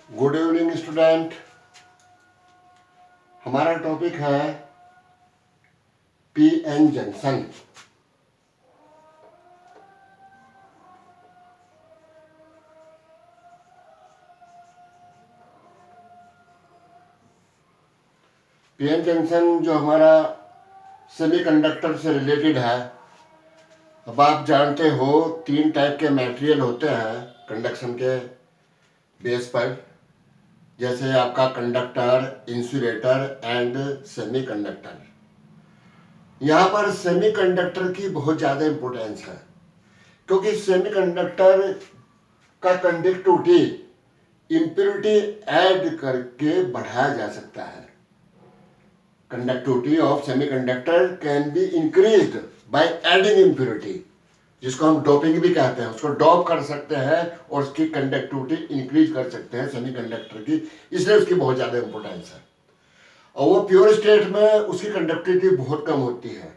Good evening student. हमारा topic है PN junction. PN junction जो हमारा सेमीकंडक्टर से रिलेटेड है। अब आप जानते हो 3 टाइप के मटेरियल होते हैं कंडक्शन के बेस पर, जैसे आपका कंडक्टर, इंसुलेटर एंड सेमीकंडक्टर। यहाँ पर सेमीकंडक्टर की बहुत ज़्यादा इम्पोर्टेंस है, क्योंकि सेमीकंडक्टर का कंडक्टिविटी इम्प्योरिटी ऐड करके बढ़ाया जा सकता है। Conductivity of semiconductor can be increased by adding impurity, जिसको हम डोपिंग भी कहते हैं। उसको डॉप कर सकते हैं और उसकी कंडक्टिविटी इंक्रीज कर सकते हैं सेमीकंडक्टर की, इसलिए उसकी बहुत ज़्यादा इंपॉर्टेंस है। और वो प्योर स्टेट में उसकी कंडक्टिविटी बहुत कम होती है,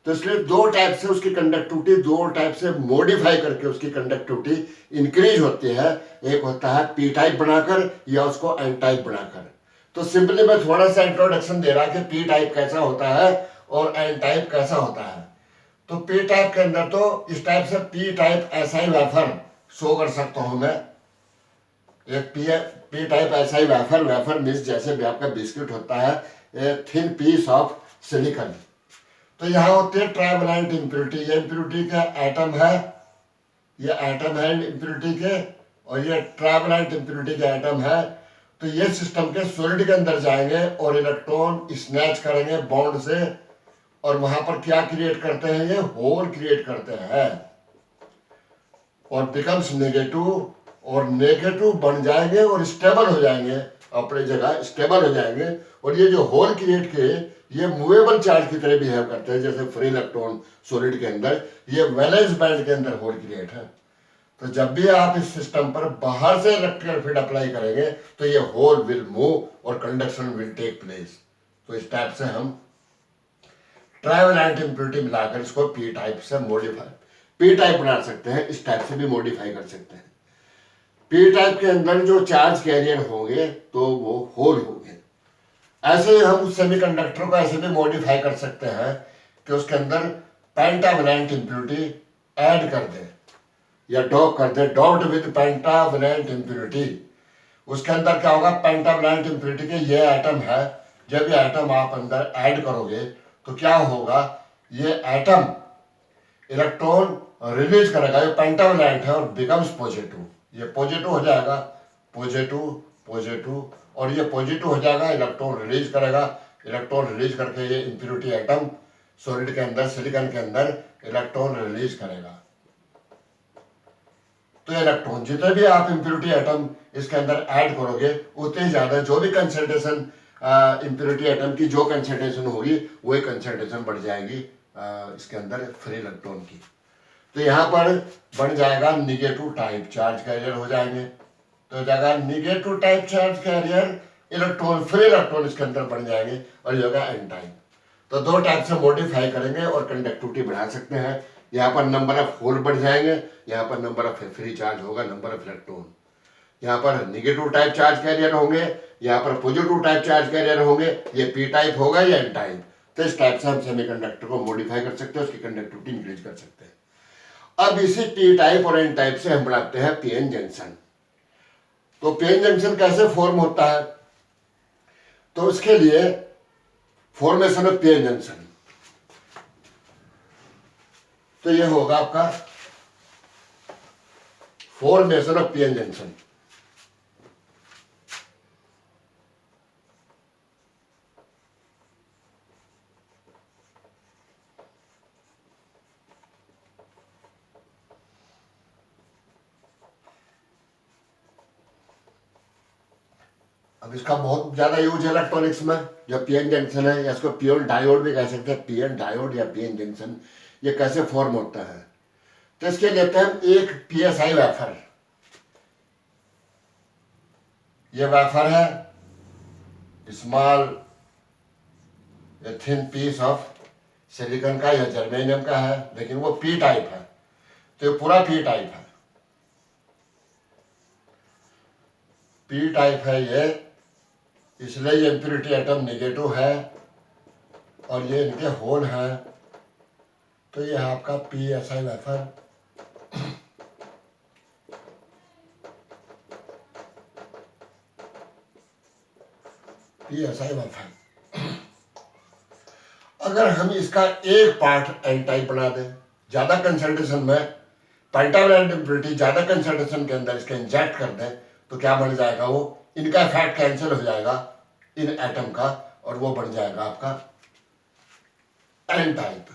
तो इसलिए 2 टाइप से उसकी कंडक्टिविटी, 2 टाइप से मॉडिफाई करके उसकी कंडक्टिविटी इंक्रीज होती है। एक होता है पी टाइप बनाकर या उसको एन टाइप बनाकर। तो सिंपली मैं थोड़ा सा इंट्रोडक्शन दे रहा कि पी टाइप कैसा होता है और एन टाइप कैसा होता है। तो पी टाइप के अंदर तो इस टाइप से पी टाइप ऐसा ही वेफर शो कर सकता हूं मैं। एक पी टाइप ऐसा ही वेफर मीन्स जैसे भी आपका बिस्किट होता है, a thin piece of silicon. तो यहाँ होती है ट्राइवेलेंट इम्प्योरिटी। ये इम्प्योरिटी का एटम है, ये एटम है इम्प्योरिटी के, और ये ट्राइवेलेंट इम्प्योरिटी का एटम है। तो ये सिस्टम के सॉलिड के अंदर जाएंगे और इलेक्ट्रॉन स्नैच करेंगे बॉन्ड से, और वहां पर क्या क्रिएट करते हैं, ये होल क्रिएट करते हैं और बिकम्स नेगेटिव, और नेगेटिव बन जाएंगे और स्टेबल हो जाएंगे, अपनी जगह स्टेबल हो जाएंगे। और ये जो होल क्रिएट के ये मूवेबल चार्ज की तरह बिहेव करते हैं, जैसे फ्री इलेक्ट्रॉन सॉलिड के अंदर, ये वैलेंस बैंड के अंदर होल क्रिएट है। तो जब भी आप इस सिस्टम पर बाहर से इलेक्ट्रिकल फील्ड अप्लाई करेंगे तो ये होल विल मूव और कंडक्शन विल टेक प्लेस। तो इस टाइप से हम ट्राइवेलेंट इम्प्योरिटी मिलाकर इसको पी टाइप से मॉडिफाई, पी टाइप बना सकते हैं, इस टाइप से भी मॉडिफाई कर सकते हैं। पी टाइप के अंदर जो चार्ज कैरियर होंगे तो वो होल होंगे। ऐसे ही हम सेमीकंडक्टर को ऐसे भी मॉडिफाई कर सकते हैं कि उसके अंदर पेंटावलेंट इम्प्योरिटी ऐड कर दे या डॉप कर दे, डॉप्ड विद पेंटावलेंट इम्प्योरिटी। उसके अंदर क्या होगा, पेंटावलेंट इम्प्योरिटी के ये एटम है, जब ये एटम आप अंदर ऐड करोगे तो क्या होगा, ये एटम इलेक्ट्रॉन रिलीज करेगा, ये पेंटावलेंट है और बिकम्स पॉजिटिव। ये पॉजिटिव हो जाएगा, पॉजिटिव पॉजिटिव, और ये पॉजिटिव हो जाएगा, इलेक्ट्रॉन रिलीज करेगा। इलेक्ट्रॉन रिलीज करके ये इम्प्योरिटी एटम सॉलिड के अंदर, सिलिकॉन के अंदर इलेक्ट्रॉन रिलीज करेगा। तो इलेक्ट्रॉन जितने भी आप इम्प्योरिटी एटम इसके अंदर ऐड करोगे उतने ही ज्यादा जो भी कंसंट्रेशन इम्प्योरिटी एटम की जो कंसंट्रेशन होगी वही कंसंट्रेशन बढ़ जाएगी इसके अंदर फ्री इलेक्ट्रॉन की। तो यहाँ पर बन जाएगा निगेटिव टाइप चार्ज कैरियर हो जाएंगे। तो जाएगा negative type charge carrier, electron free electron इसके अंदर बन जाएंगे, और ये होगा एन टाइप। तो 2 टाइप से मॉडिफाई करेंगे और कंडक्टिविटी बढ़ा सकते हैं। यहाँ पर नंबर ऑफ होल बढ़ जाएंगे, यहाँ पर नंबर ऑफ फ्री चार्ज होगा, नंबर ऑफ इलेक्ट्रॉन। यहाँ पर निगेटिव टाइप चार्ज कैरियर होंगे, यहाँ पर पॉजिटिव टाइप चार्ज कैरियर होंगे। ये पी टाइप होगा या एन टाइप। तो इस टाइप से हम सेमीकंडक्टर को मॉडिफाई कर सकते हैं, उसकी कंडक्टिविटी इंक्रीज कर सकते हैं। अब इसी पी टाइप और एन टाइप से हम बनाते हैं पीएन जंक्शन। तो पीएन जंक्शन कैसे फॉर्म होता है, तो उसके लिए फॉर्मेशन ऑफ पीएन जंक्शन, तो ये होगा आपका फॉर्मेशन ऑफ पीएन जंक्शन। अब इसका बहुत ज्यादा यूज है इलेक्ट्रॉनिक्स में, जो पीएन जंक्शन है, या इसको पीएन डायोड भी कह सकते हैं, पीएन डायोड या पीएन जंक्शन। ये कैसे फॉर्म होता है, तो इसके लेते हैं हम एक पीएसआई वेफर। ये वेफर है small thin piece of silicon का या जर्मेनियम का है, लेकिन वो पी टाइप है, तो ये पूरा पी टाइप है। पी टाइप है ये, इसलिए ये इम्प्योरिटी एटम नेगेटिव है और ये इनके होल हैं, तो ये है आपका P S I wafer. P S I wafer अगर हम इसका एक पार्ट एन टाइप बना दें, ज्यादा कंसंट्रेशन में पेंटावैलेंट इम्प्योरिटी ज्यादा कंसंट्रेशन के अंदर इसके इंजेक्ट कर दें, तो क्या बन जाएगा, वो इनका इफेक्ट कैंसिल हो जाएगा इन एटम का, और वो बन जाएगा आपका एन टाइप।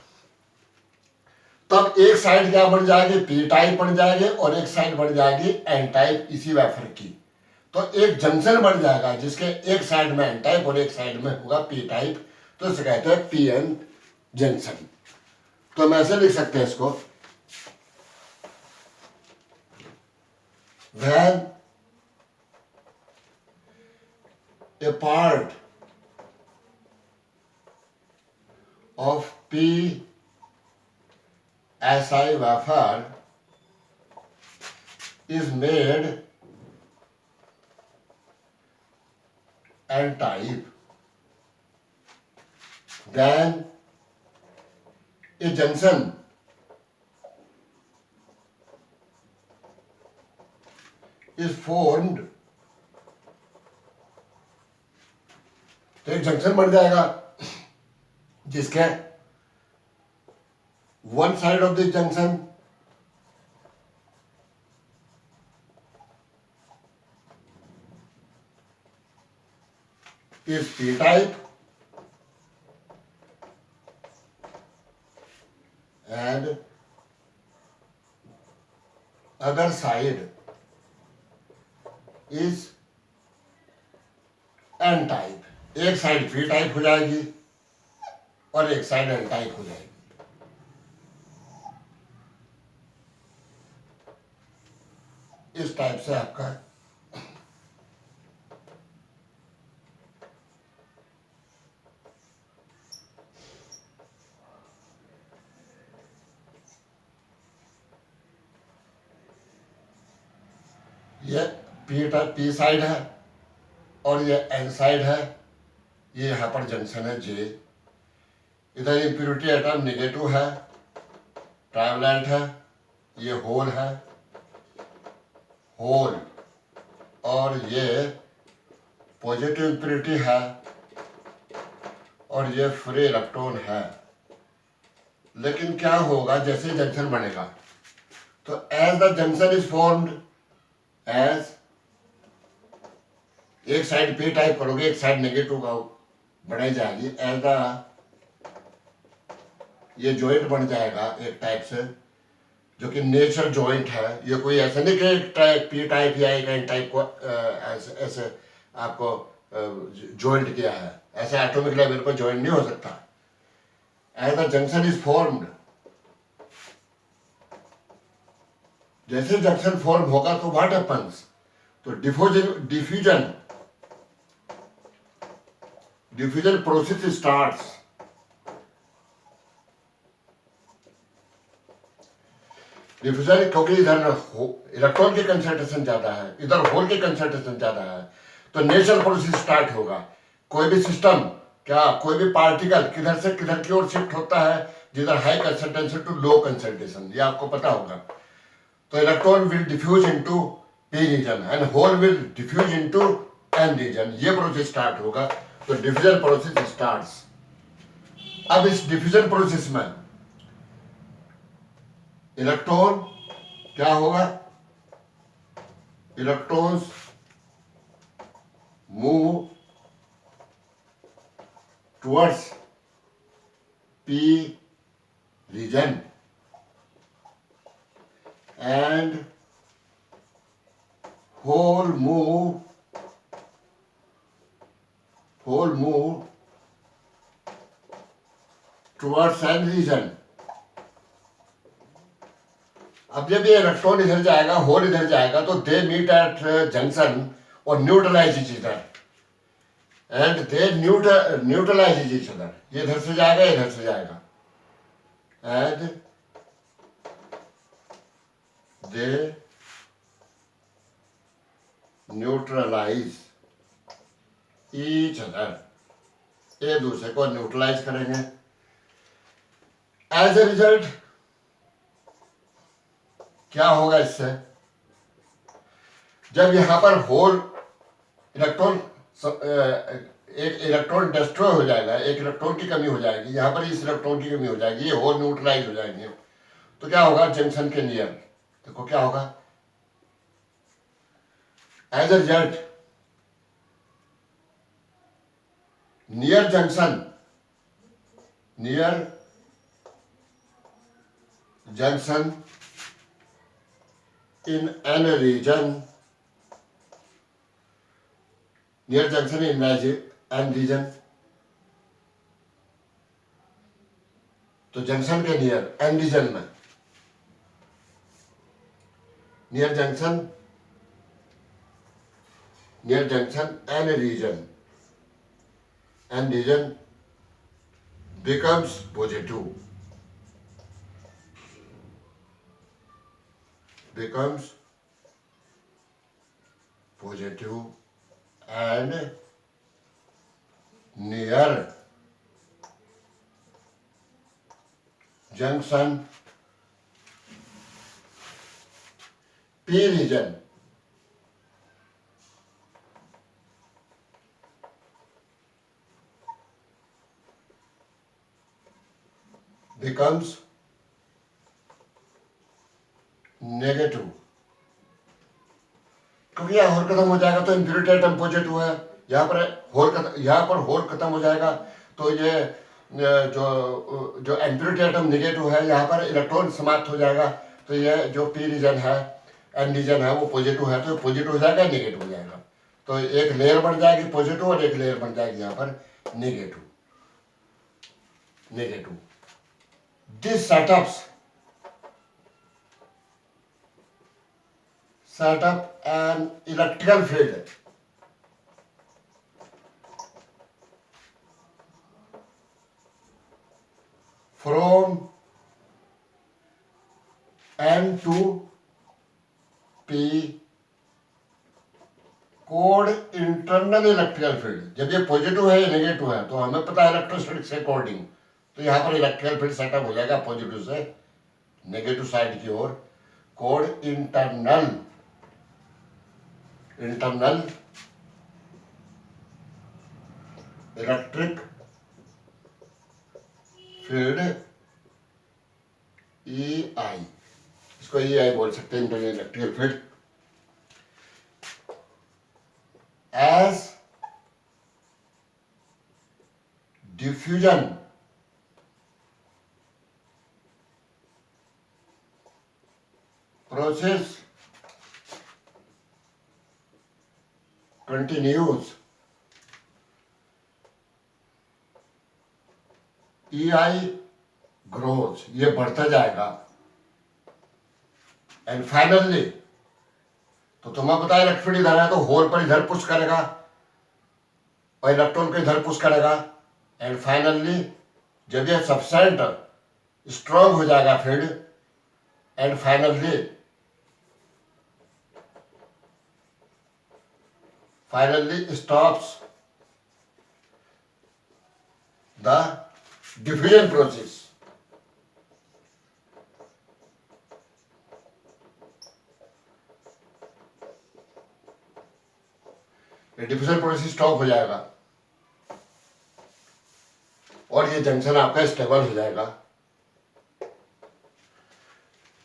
तब एक साइड क्या बन जाएगी, पी टाइप बन जाएगी, और एक साइड बन जाएगी एन टाइप इसी वेफर की। तो एक जंक्शन बन जाएगा जिसके एक साइड में एन टाइप और एक साइड में होगा पी टाइप, तो इसे कहते हैं पी एन जंक्शन। तो हम ऐसे लिख सकते हैं इसको, when a part of PSI wafer is made N type, then a junction is formed। तो एक जंक्शन बन जाएगा जिसके one side of this junction is P type and other side is N type। एक साइड P टाइप हो जाएगी और एक साइड N टाइप हो जाएगी। इस टाइप से आपका ये पी टाइप पी साइड है और ये एन साइड है, ये यहाँ पर जंक्शन है जे। इधर इम्प्योरिटी एटम नेगेटिव है, ट्राइवलेंट है, ये होल है, होल, और ये पॉजिटिव इम्प्योरिटी है और ये फ्री इलेक्ट्रॉन है। लेकिन क्या होगा, जैसे जंक्शन बनेगा तो as the junction is formed, as एक साइड पी टाइप करोगे एक साइड नेगेटिव का बनाई जाएगी, एज द ये जॉइंट बन जाएगा एक टाइप से, जो कि नेचर जॉइंट है। ये कोई ऐसा नहीं कि एक टाइप पी टाइप या एक एन टाइप को ऐसे आपको जॉइंट किया है, ऐसे एटॉमिक लेवल पर जॉइंट नहीं हो सकता। As the junction is formed, जैसे जंक्शन फॉर्म होगा तो व्हाट हैपेंस, तो डिफ्यूजन प्रोसेस स्टार्ट्स। डिफ्यूजन, क्योंकि इधर इलेक्ट्रॉन की कंसंट्रेशन ज्यादा है, इधर होल की कंसंट्रेशन ज्यादा है, तो नेचुरल प्रोसेस स्टार्ट होगा। कोई भी सिस्टम, क्या कोई भी पार्टिकल किधर से किधर की ओर शिफ्ट होता है, जिधर high concentration to low concentration, ये आपको पता होगा। तो electron will diffuse into P region and hole will diffuse into N region, ये प्रोसेस स्टार्ट होगा। तो डिफ्यूजन प्रोसेस स्टार्ट्स। अब इस डिफ्यूजन प्रोसेस में इलेक्ट्रॉन क्या होगा, electrons move towards P region and whole move towards n region। अब जब ये इलेक्ट्रॉन इधर जाएगा, होल इधर जाएगा, तो दे मीट एट जंक्शन और neutralize each other and they neutralize each other. ये इधर से जाएगा, इधर से जाएगा, and they neutralize each other, एक दूसरे को न्यूट्रलाइज करेंगे। एज ए रिजल्ट क्या होगा इससे, जब यहां पर होल इलेक्ट्रॉन, एक इलेक्ट्रॉन डिस्ट्रॉय हो जाएगा, एक इलेक्ट्रॉन की कमी हो जाएगी, यहां पर इस इलेक्ट्रॉन की कमी हो जाएगी, ये होल न्यूट्रलाइज हो जाएंगे, तो क्या होगा जंक्शन के नियर, देखो क्या होगा, as a result near junction in an region, near junction in an region, तो जंक्शन के नियर एन रीजन में, near junction N region, N region becomes positive, and near junction P region becomes negative, क्योंकि यहाँ whole खत्म हो जाएगा तो impurity item positive है, यहाँ पर होल खत्म हो जाएगा तो ये जो इम्प्योरिटी आइटम नेगेटिव है, यहाँ पर इलेक्ट्रॉन समाप्त हो जाएगा, तो ये जो पी रीजन है, एन रीजन है, वो पॉजिटिव है, तो पॉजिटिव हो जाएगा, नेगेटिव हो जाएगा, तो एक लेयर बन जाएगी पॉजिटिव और एक लेयर बन जाएगी यहाँ पर negative. This set up an electrical field from N to P code internal electrical field. जब ये पॉजिटिव है या नेगेटिव है तो हमें पता है इलेक्ट्रोस्टैटिक्स के अकॉर्डिंग, तो यहाँ पर इलेक्ट्रिकल फील्ड सेटअप हो जाएगा पॉजिटिव से नेगेटिव साइड की ओर, code internal electric field EI, इसको EI बोल सकते हैं, internal electrical field, as diffusion process continues, EI grows, ये बढ़ता जाएगा, एंड फाइनली, तो तुम्हें पता है इलेक्ट्रिक फील्ड इधर है तो होल पर इधर पुश करेगा और इलेक्ट्रॉन को इधर पुश करेगा, एंड फाइनली जब ये सफिशिएंट स्ट्रॉन्ग हो जाएगा field, and finally stops the diffusion process. ये डिफ्यूजन प्रोसेस स्टॉप हो जाएगा और ये जंक्शन आपका स्टेबल हो जाएगा।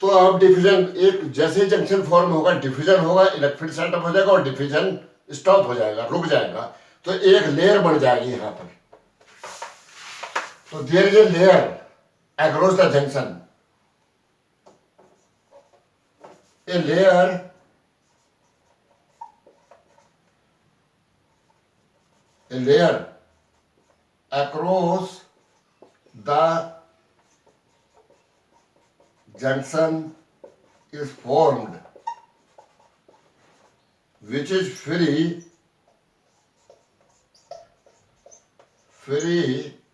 तो अब डिफ्यूजन, एक जैसे ही जंक्शन फॉर्म होगा डिफ्यूजन होगा, इलेक्ट्रिक फील्ड सेटअप हो जाएगा और डिफ्यूजन स्टॉप हो जाएगा, रुक जाएगा, तो एक लेयर बन जाएगी यहां पर, तो there is a layer across the junction, a layer across the junction is formed which is free,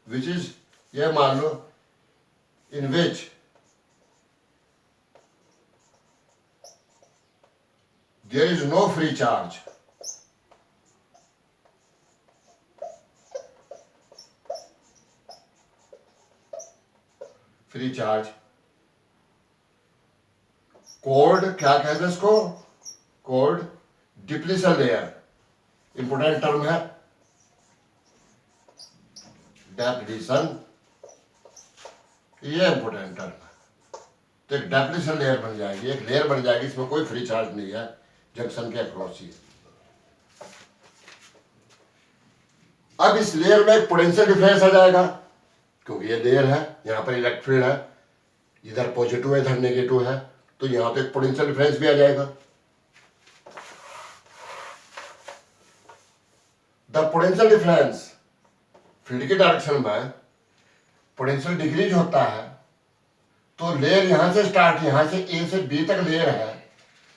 which is, ये मान लो, in which there is no free charge, free charge. Cold क्या कहते हैं इसको, cold depletion layer, important term है depletion, ये important term है। तो एक डेप्लीशन लेयर बन जाएगी, एक लेयर बन जाएगी, इसमें कोई फ्री चार्ज नहीं है जंक्शन के अक्रॉस ही। अब इस लेयर में एक पोटेंशियल डिफरेंस आ जाएगा, क्योंकि ये लेयर है, यहां पर इलेक्ट्रिक फील्ड है, इधर पॉजिटिव है इधर नेगेटिव है, तो यहां तो एक पोटेंशियल डिफरेंस भी आ जाएगा। द पोटेंशियल डिफरेंस, फील्ड के डायरेक्शन में पोटेंशियल डिक्रीज होता है, तो लेयर यहां से स्टार्ट, यहां से ए से बी तक लेयर है,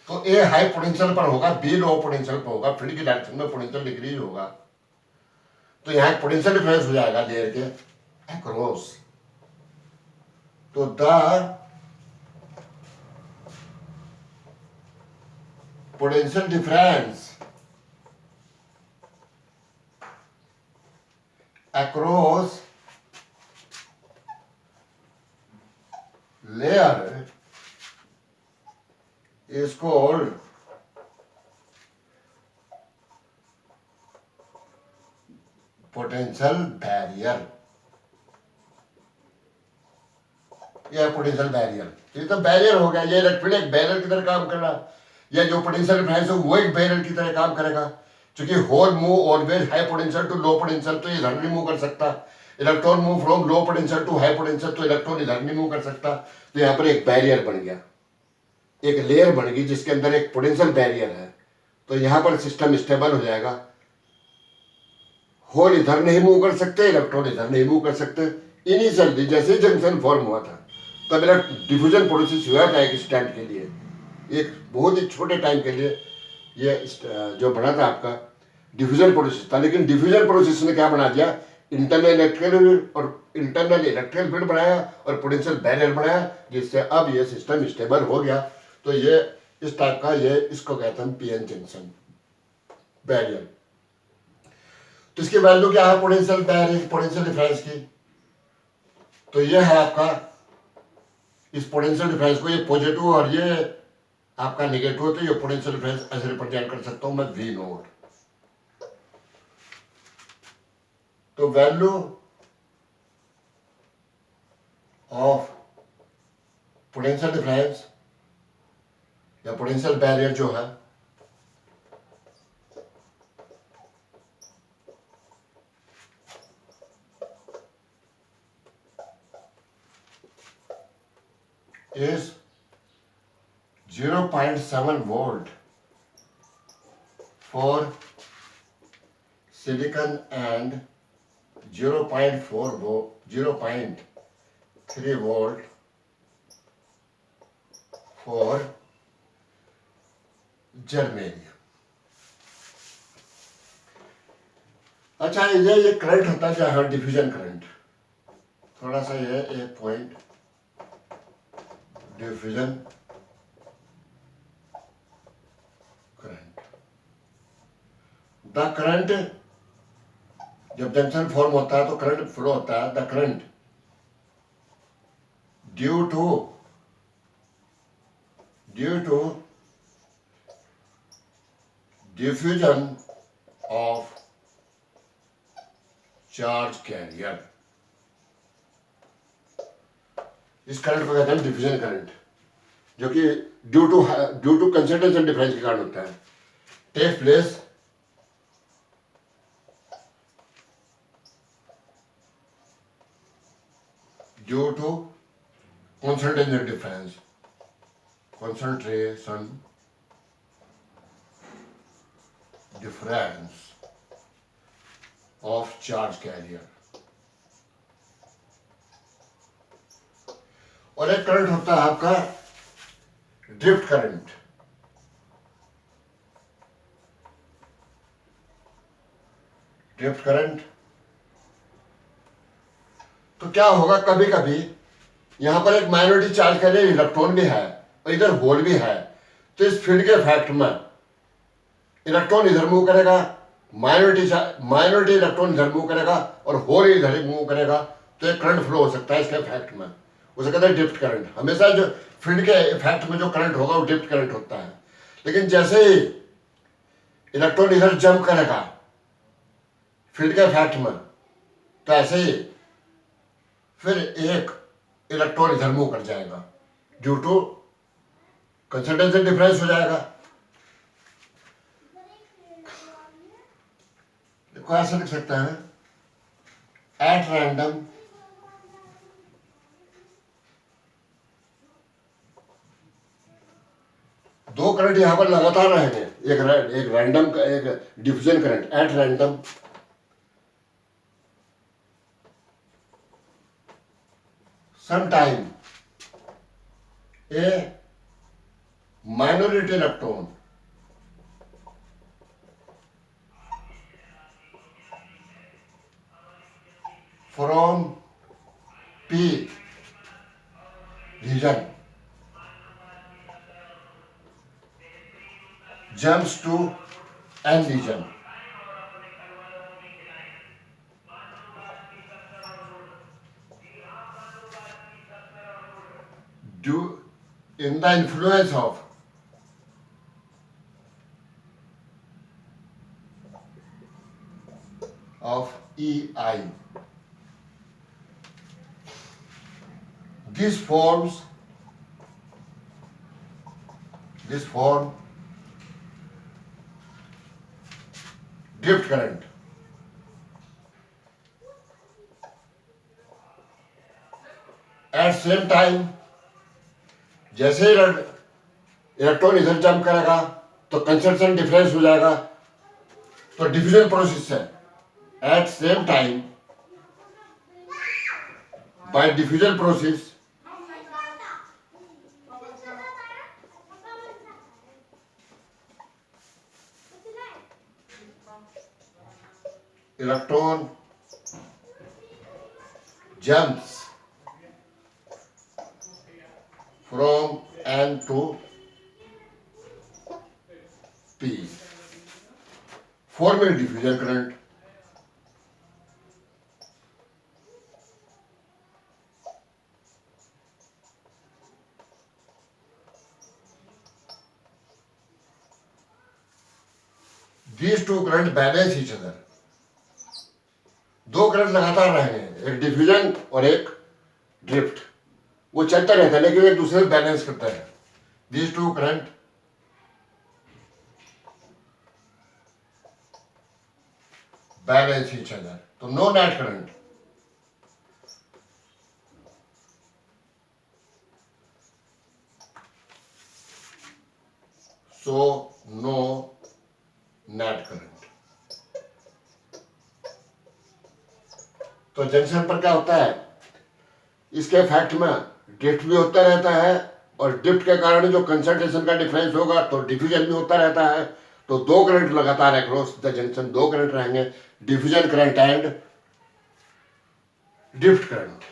तो ए हाई पोटेंशियल पर होगा, बी लो पोटेंशियल पर होगा, फील्ड की डायरेक्शन में पोटेंशियल डिक्रीज होगा, तो यहां एक पोटेंशियल डिफरेंस हो जाएगा लेयर के अक्रॉस। तो the potential difference across layer is called potential barrier। यह पोटेंशियल बैरियर, ये तो बैरियर हो गया, ये इलेक्ट्रिक एक बैरियर की तरह काम कर रहा, या जो पोटेंशियल डिफरेंस है वो एक बैरियर की तरह काम करेगा, क्योंकि hole move always high potential to low potential, तो इधर नहीं मूव कर सकता। Electron move from low potential to high potential, तो इलेक्ट्रॉन इधर नहीं मूव कर सकता। तो यहाँ पर एक बैरियर बन गया, एक लेयर बन गई जिसके अंदर एक पोटेंशियल बैरियर है, तो यहां पर सिस्टम स्टेबल हो जाएगा। होल इधर नहीं मूव कर सकते, इलेक्ट्रॉन इधर नहीं मूव कर सकते। इनिशियली जैसे ही जंक्शन फॉर्म हुआ था तब डिफ्यूजन प्रोसेस हुआ था एक स्टैंड के लिए, एक बहुत ही छोटे टाइम के लिए ये जो बना था आपका डिफ्यूजन प्रोसेस था, लेकिन डिफ्यूजन प्रोसेस ने क्या बना दिया, इंटरनल इलेक्ट्रिकल फील्ड बनाया और पोटेंशियल बैरियर बनाया, जिससे अब ये सिस्टम स्टेबल हो गया। तो ये इस टाइप का, ये इसको कहते हैं पीएन जंक्शन बैरियर। तो इसकी वैल्यू क्या है पोटेंशियल बैरियर, पोटेंशियल डिफरेंस की, तो ये है आपका, इस पोटेंशियल डिफरेंस को ये पॉजिटिव और ये आपका नेगेटिव, तो ये पोटेंशियल डिफरेंस ऐसे रिप्रेजेंट कर सकता हूं मैं वी नोट। तो वैल्यू ऑफ पोटेंशियल डिफरेंस या पोटेंशियल बैरियर जो है is 0.7 volt for silicon and 0.4 volt, 0.3 volt for germanium. अच्छा, ये करंट होता है जहां डिफ्यूजन करंट, थोड़ा सा ये एक point, diffusion current, the current, जब जंक्शन फॉर्म होता है तो करंट फ्लो होता है, the current due to diffusion of charge carrier, इस करंट को कहते हैं डिफ्यूजन करंट, जो कि ड्यू टू कंसंट्रेशन डिफरेंस के कारण होता है, take place due to concentration difference of charge carrier। और एक करंट होता है आपका ड्रिफ्ट करंट, ड्रिफ्ट करंट। तो क्या होगा, कभी कभी यहां पर एक माइनॉरिटी चार्ज कैरियर इलेक्ट्रॉन भी है और इधर होल भी है, तो इस फील्ड के इफेक्ट में इलेक्ट्रॉन इधर मूव करेगा, माइनॉरिटी इलेक्ट्रॉन इधर मूव करेगा और होल इधर मूव करेगा, तो एक करंट फ्लो हो सकता है इसके इफेक्ट में। उसे कहते हैं ड्रिफ्ट करंट। हमेशा जो फील्ड के इफेक्ट में जो करंट होगा वो ड्रिफ्ट करंट होता है। लेकिन जैसे ही इलेक्ट्रॉन इधर जंप करेगा फील्ड के इफेक्ट में, तो ऐसे ही फिर एक इलेक्ट्रॉन इधर मूव कर जाएगा, ड्यू टू कंसंट्रेशन डिफरेंस हो जाएगा। देखो ऐसा लिख सकते हैं, एट रैंडम दो करंट यहां पर लगातार रहेंगे, एक रैंडम का एक diffusion current. At random sometime a minority electron from p region jumps to n region. Due in the influence of EI, this form drift current. At same time, जैसे ही electron इधर jump करेगा तो concentration difference हो जाएगा, तो diffusion process है। At same time by diffusion process electron jumps from N to P, forming diffusion current. These two current balance each other. दो current लगातार रहेंगे, एक डिफ्यूजन और एक ड्रिफ्ट, वो चलता रहता है लेकिन एक दूसरे से बैलेंस करता है। These two current balance each other, तो no net current। So no net current। तो जंक्शन पर क्या होता है, इसके इफेक्ट में ड्रिफ्ट भी होता रहता है और ड्रिफ्ट के कारण जो कंसंट्रेशन का डिफरेंस होगा तो डिफ्यूजन भी होता रहता है। तो दो करंट लगातार अक्रॉस द जंक्शन, दो करंट रहेंगे, diffusion current and drift current.